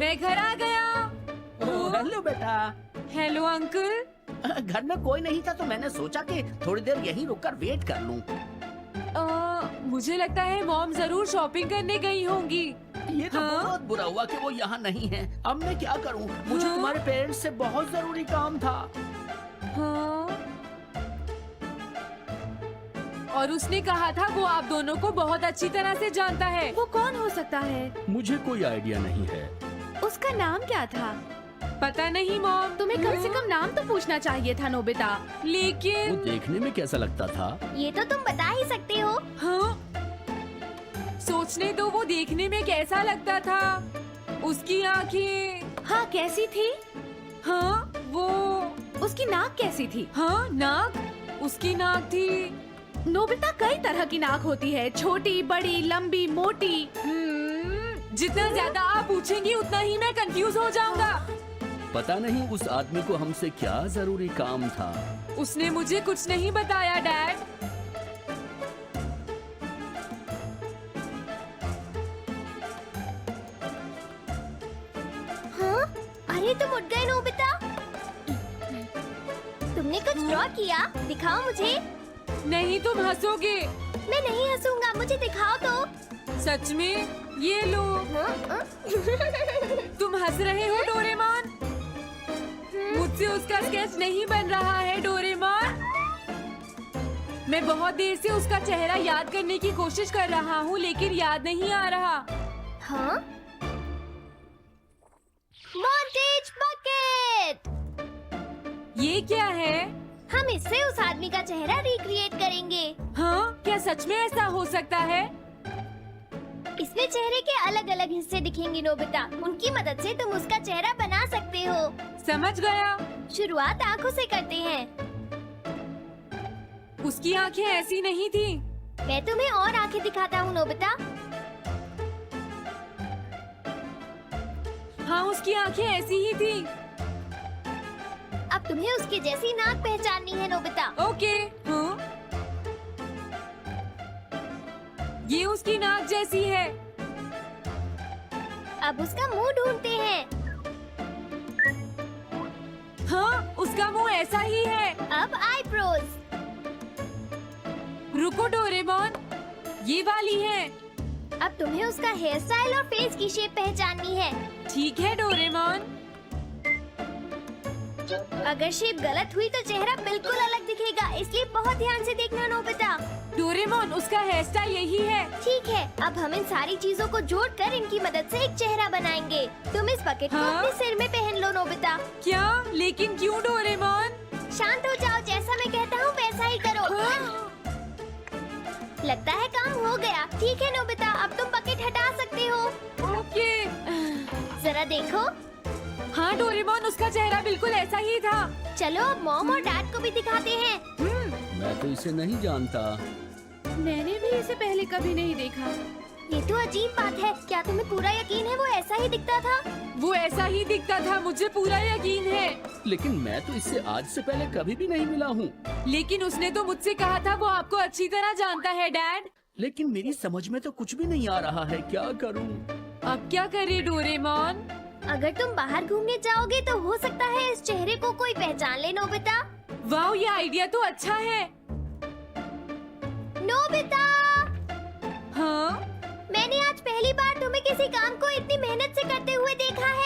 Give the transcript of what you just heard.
मैं घर आ गया। हेलो बेटा। Hello uncle. घर में कोई नहीं था तो मैंने सोचा कि थोड़ी देर यहीं रुककर वेट कर लूं। मुझे लगता है मॉम जरूर शॉपिंग करने गई होंगी। ये तो हाँ? बहुत बुरा हुआ कि वो यहाँ नहीं है। अब मैं क्या करूँ? मुझे हाँ? तुम्हारे पेरेंट्स से बहुत जरूरी काम था। हाँ? और उसने कहा था वो आप दोनों को बहुत अच्छी तरह से जानता है। वो कौन हो सकता है? मुझे कोई आइडिया नहीं है। उसका नाम क्या था? पता नहीं मॉम। तुम्हें कम से कम नाम तो पूछना चाहिए था नोबिता। वो लेकिन देखने में कैसा लगता था? ये तो तुम बता ही सकते हो। हाँ? सोचने दो वो देखने में कैसा लगता था। उसकी आंखें। हाँ, कैसी थी? हाँ वो। उसकी नाक कैसी थी? हाँ नाक। उसकी नाक थी। नोबिता कई तरह की नाक होती है, छोटी, बड़ी, लंबी, मोटी। जितना ज्यादा आप पूछेंगी उतना ही मैं कंफ्यूज हो जाऊंगा। पता नहीं उस आदमी को हमसे क्या जरूरी काम था। उसने मुझे कुछ नहीं बताया डैड। हाँ? अरे तुम उठ गए नोबिता। तुमने कुछ ड्रॉ किया? दिखाओ मुझे। नहीं तुम हंसोगे। मैं नहीं हंसूंगा, मुझे दिखाओ तो। सच में? ये लो। हाँ? तुम हंस रहे हो डोरेमोन? मुझसे उसका स्केच नहीं बन रहा है डोरेमोन। मैं बहुत देर से उसका चेहरा याद करने की कोशिश कर रहा हूँ लेकिन याद नहीं आ रहा। हाँ? Montage bucket. ये क्या है? हम इससे उस आदमी का चेहरा रिक्रिएट करेंगे। हाँ? क्या सच में ऐसा हो सकता है? इसमें चेहरे के अलग अलग हिस्से दिखेंगे नोबिता। उनकी मदद से तुम उसका चेहरा बना सकते हो। समझ गया। शुरुआत आँखों से करते हैं। उसकी आंखें ऐसी नहीं थी। मैं तुम्हें और आंखें दिखाता हूँ नोबिता। हाँ उसकी आंखें ऐसी ही थी। अब तुम्हें उसके जैसी नाक पहचाननी है नोबिता। ओके। हाँ? ये उसकी नाक जैसी है। अब उसका मुंह ढूंढते हैं। हाँ उसका मुंह ऐसा ही है। अब आईब्रोज। रुको डोरेमोन, ये वाली है। अब तुम्हें उसका हेयर स्टाइल और फेस की शेप पहचाननी है। ठीक है डोरेमोन। अगर शेप गलत हुई तो चेहरा बिल्कुल अलग दिखेगा, इसलिए बहुत ध्यान से देखना नोबिता। डोरेमोन उसका हेयर स्टाइल यही है। ठीक है, अब हम इन सारी चीजों को जोड़कर इनकी मदद से एक चेहरा बनाएंगे। तुम इस बकेट को हाँ? अपने सिर में पहन लो नोबिता। क्या? लेकिन क्यों डोरेमोन? शांत हो जाओ, जैसा मैं कहता हूँ वैसा ही करो। हाँ? लगता है काम हो गया। ठीक है नोबिता, अब तुम बकेट हटा सकते हो। ओके। जरा देखो। हाँ डोरेमोन उसका चेहरा बिल्कुल ऐसा ही था। चलो अब मॉम और डैड को भी दिखाते हैं। मैं तो इसे नहीं जानता। मैंने भी इसे पहले कभी नहीं देखा। ये तो अजीब बात है। क्या तुम्हें पूरा यकीन है वो ऐसा ही दिखता था? वो ऐसा ही दिखता था, मुझे पूरा यकीन है। लेकिन मैं तो इससे आज से पहले कभी भी नहीं मिला हूँ। लेकिन उसने तो मुझसे कहा था वो आपको अच्छी तरह जानता है डैड। लेकिन मेरी समझ में तो कुछ भी नहीं आ रहा है। क्या करूँ? अब क्या करे डोरेमोन? अगर तुम बाहर घूमने जाओगे तो हो सकता है इस चेहरे को कोई पहचान ले नोबिता। वाह ये आइडिया तो अच्छा है। नोबिता, हाँ? मैंने आज पहली बार तुम्हें किसी काम को इतनी मेहनत से करते हुए देखा है।